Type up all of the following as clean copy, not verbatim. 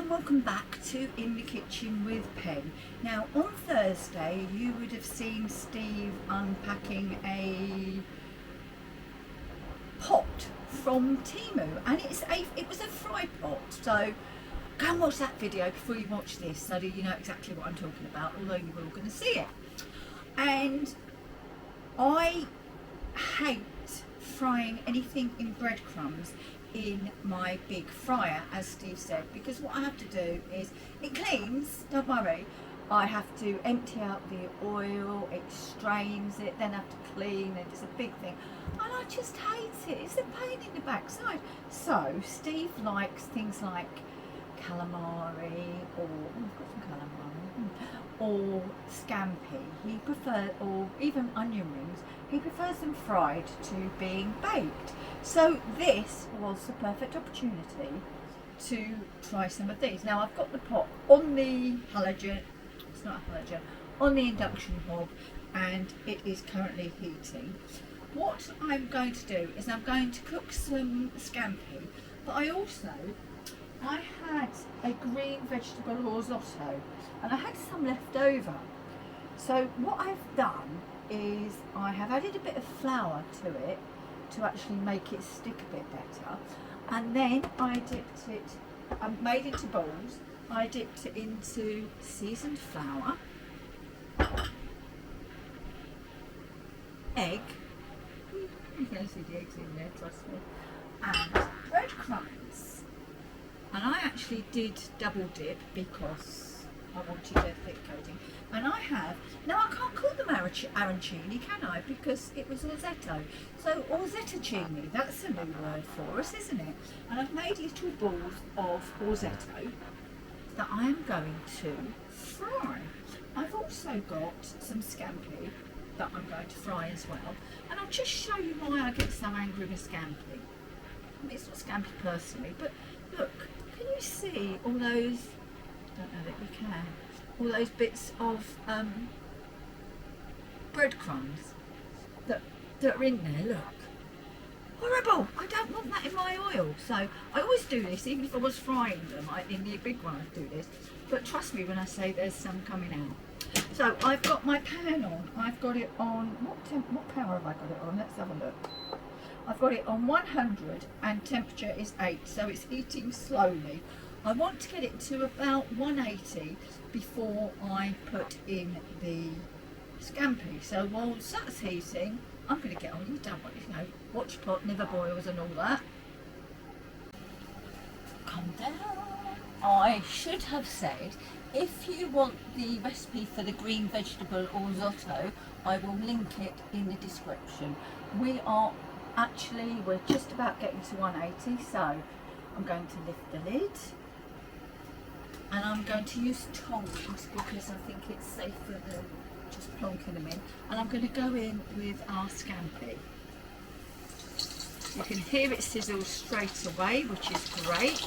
and welcome back to In the Kitchen with Pen. Now on Thursday you would have seen Steve unpacking a pot from Temu, and it was a fry pot, so go and watch that video before you watch this so that you know exactly what I'm talking about, although you're all going to see it. And I hate frying anything in breadcrumbs in my big fryer, as Steve said, because what I have to do is, it cleans, don't worry, I have to empty out the oil, it strains it, then I have to clean it, it's a big thing, and I just hate it, it's a pain in the backside. So Steve likes things like calamari, or scampi. He prefers, or even onion rings, he prefers them fried to being baked. So this was the perfect opportunity to try some of these. Now I've got the pot on the halogen, it's not a halogen, on the induction hob, and it is currently heating. What I'm going to do is I'm going to cook some scampi, but I had a green vegetable risotto and I had some left over. So what I've done is I have added a bit of flour to it to actually make it stick a bit better, and then I dipped it, I made into balls, I dipped it into seasoned flour, egg, you can see the eggs in there, trust me, and breadcrumbs. And I actually did double dip because I wanted a thick coating. And I have, now I can't call them arancini, can I? Because it was orzetto. So orzetocini, that's a new word for us, isn't it? And I've made little balls of orzetto that I am going to fry. I've also got some scampi that I'm going to fry as well. And I'll just show you why I get so angry with scampi. I mean, it's not scampi personally, but look, can you see all those, I don't know that you can, all those bits of breadcrumbs that are in there, look. Horrible! I don't want that in my oil. So I always do this, even if I was frying them. In the big one I do this. But trust me when I say there's some coming out. So I've got my pan on. I've got it on, what power have I got it on? Let's have a look. I've got it on 100 and temperature is 8, so it's heating slowly. I want to get it to about 180 before I put in the scampi. So while that's heating, I'm going to get on. You don't want, you know, watch pot never boils and all that. Calm down. I should have said, if you want the recipe for the green vegetable risotto, I will link it in the description. We're just about getting to 180, so I'm going to lift the lid. And I'm going to use tongs because I think it's safer than just plonking them in. And I'm going to go in with our scampi. You can hear it sizzle straight away, which is great.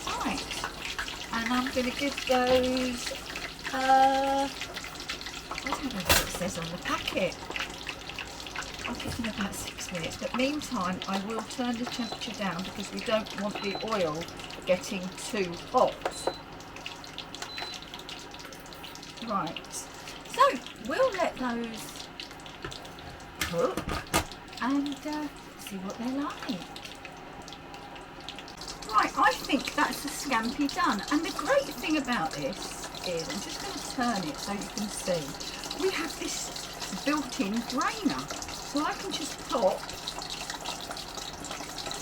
Right, and I'm going to give those I don't know what it says on the packet. I'll give them about 6 minutes, but meantime I will turn the temperature down because we don't want the oil getting too hot. Right, so we'll let those cook and see what they're like. Right, I think that's the scampi done, and the great thing about this is, I'm just going to turn it so you can see, we have this built-in drainer, so I can just pop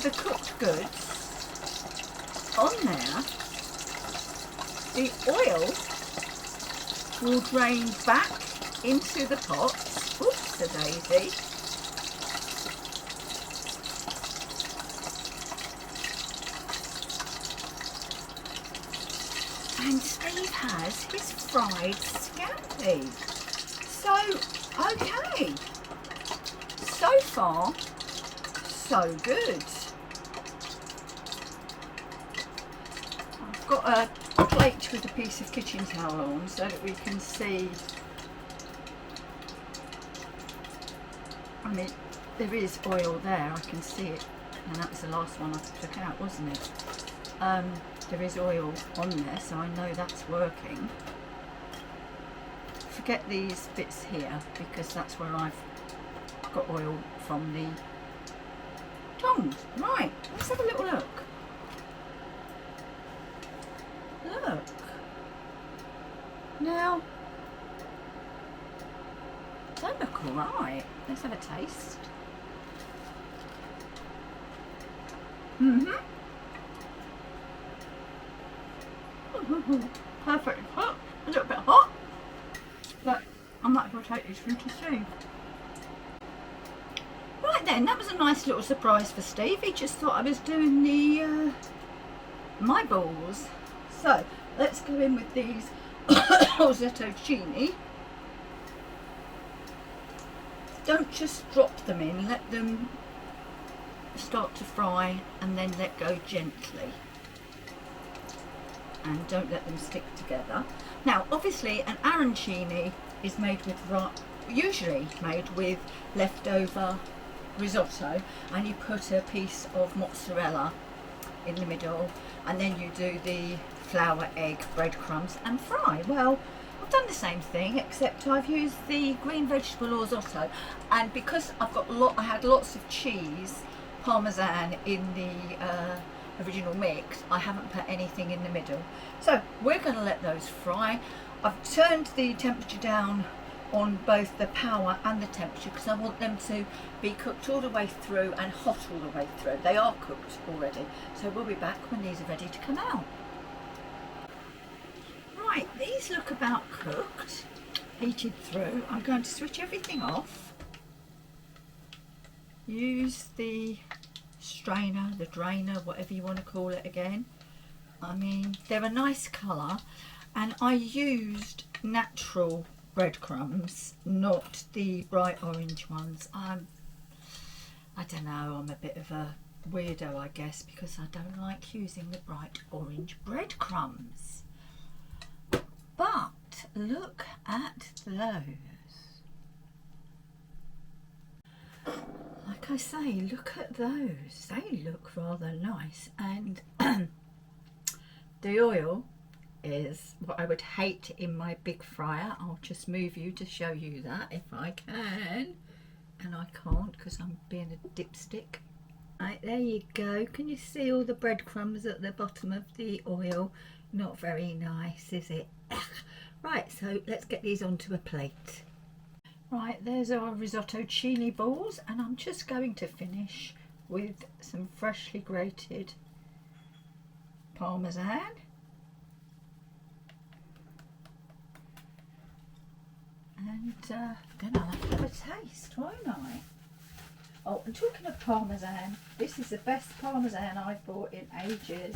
the cooked goods on there. The oil will drain back into the pot. Oops, a daisy. And Steve has his fried scampi. So, okay. So far, so good. I've got a plate with a piece of kitchen towel on so that we can see I mean, there is oil there, I can see it, and that was the last one I took out, wasn't it? There is oil on there, so I know that's working. Forget these bits here, because that's where I've got oil from the tongs. Right, let's have a little look. Look. Now, they look alright. Let's have a taste. Perfect. Hot. A little bit hot. But I might as well take this one to see. Right then, that was a nice little surprise for Steve. He just thought I was doing the my balls. So let's go in with these orzocinni. Don't just drop them in, let them start to fry and then let go gently. And don't let them stick together. Now obviously an arancini is made with, usually made with leftover risotto, and you put a piece of mozzarella in the middle, and then you do the flour, egg, breadcrumbs and fry. Well, I've done the same thing, except I've used the green vegetable orzoto, and because I had lots of cheese, parmesan in the original mix, I haven't put anything in the middle. So we're going to let those fry. I've turned the temperature down on both the power and the temperature because I want them to be cooked all the way through and hot all the way through. They are cooked already, so we'll be back when these are ready to come out. Right, these look about cooked, heated through. I'm going to switch everything off, use the strainer, the drainer, whatever you want to call it again. I mean, they're a nice colour, and I used natural breadcrumbs, not the bright orange ones. I don't know, I'm a bit of a weirdo, I guess, because I don't like using the bright orange breadcrumbs. But look at those. Like I say, look at those. They look rather nice, and the oil is what I would hate in my big fryer. I'll just move you to show you that if I can, and I can't because I'm being a dipstick. Right, there you go. Can you see all the breadcrumbs at the bottom of the oil? Not very nice, is it? Right, so let's get these onto a plate. Right, there's our risotto balls, and I'm just going to finish with some freshly grated parmesan. And then I'll have to have a taste, won't I? Oh, and talking of parmesan, this is the best parmesan I've bought in ages.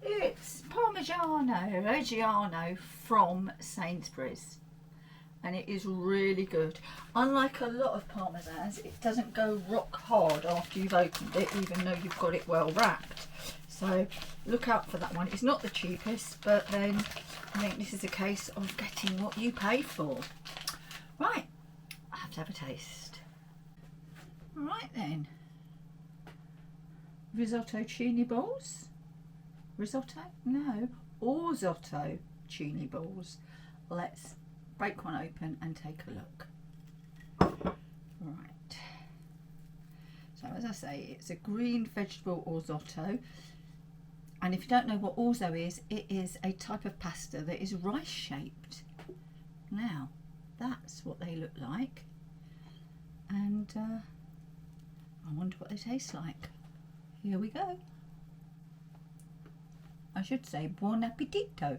It's Parmigiano Reggiano from Sainsbury's, and it is really good. Unlike a lot of parmesans, it doesn't go rock hard after you've opened it, even though you've got it well wrapped. So look out for that one. It's not the cheapest, but then I think this is a case of getting what you pay for. Right, I have to have a taste. Right then, risotto balls. Risotto? No, orzocinni balls. Let's break one open and take a look. Right. So as I say, it's a green vegetable orzoto. And if you don't know what orzo is, it is a type of pasta that is rice shaped. Now, that's what they look like. And I wonder what they taste like. Here we go. I should say buon appetito.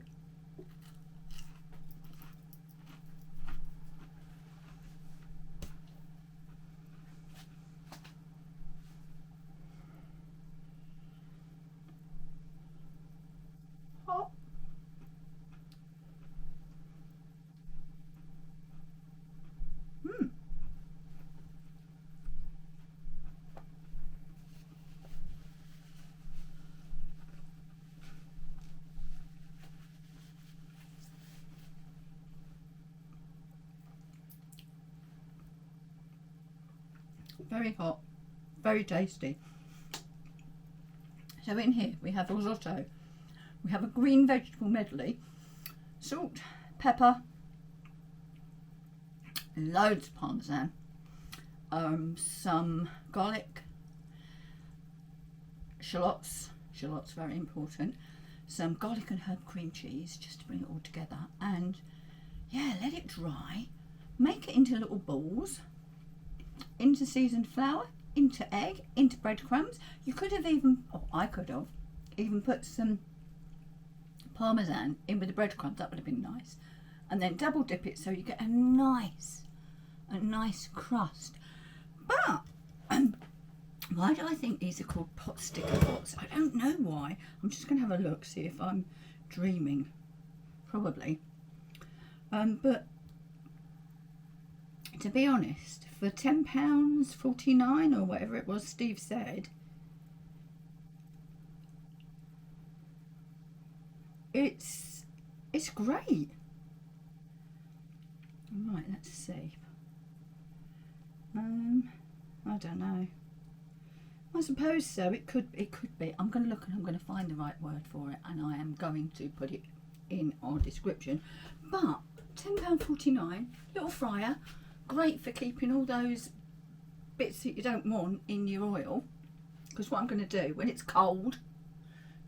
Hot. Very hot, very tasty. So in here we have risotto, we have a green vegetable medley, salt, pepper, loads of parmesan, some garlic, shallots very important, some garlic and herb cream cheese just to bring it all together, and yeah, let it dry, make it into little balls, into seasoned flour, into egg, into breadcrumbs. You could have even, or I could have, even put some parmesan in with the breadcrumbs. That would have been nice. And then double dip it so you get a nice crust. But why do I think these are called pot sticker pots? I don't know why. I'm just going to have a look, see if I'm dreaming. Probably. But to be honest, for £10.49 or whatever it was Steve said, it's great. Right, let's see. I don't know. I suppose so. It could be. I'm going to look and I'm going to find the right word for it, and I am going to put it in our description. But £10.49, little fryer, great for keeping all those bits that you don't want in your oil. Because what I'm going to do when it's cold,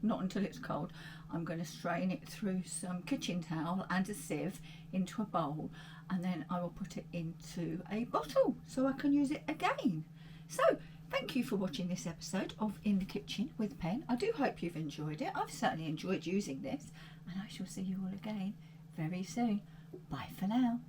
not until it's cold, I'm going to strain it through some kitchen towel and a sieve into a bowl, and then I will put it into a bottle so I can use it again. So thank you for watching this episode of In the Kitchen with Pen. I do hope you've enjoyed it. I've certainly enjoyed using this, and I shall see you all again very soon. Bye for now.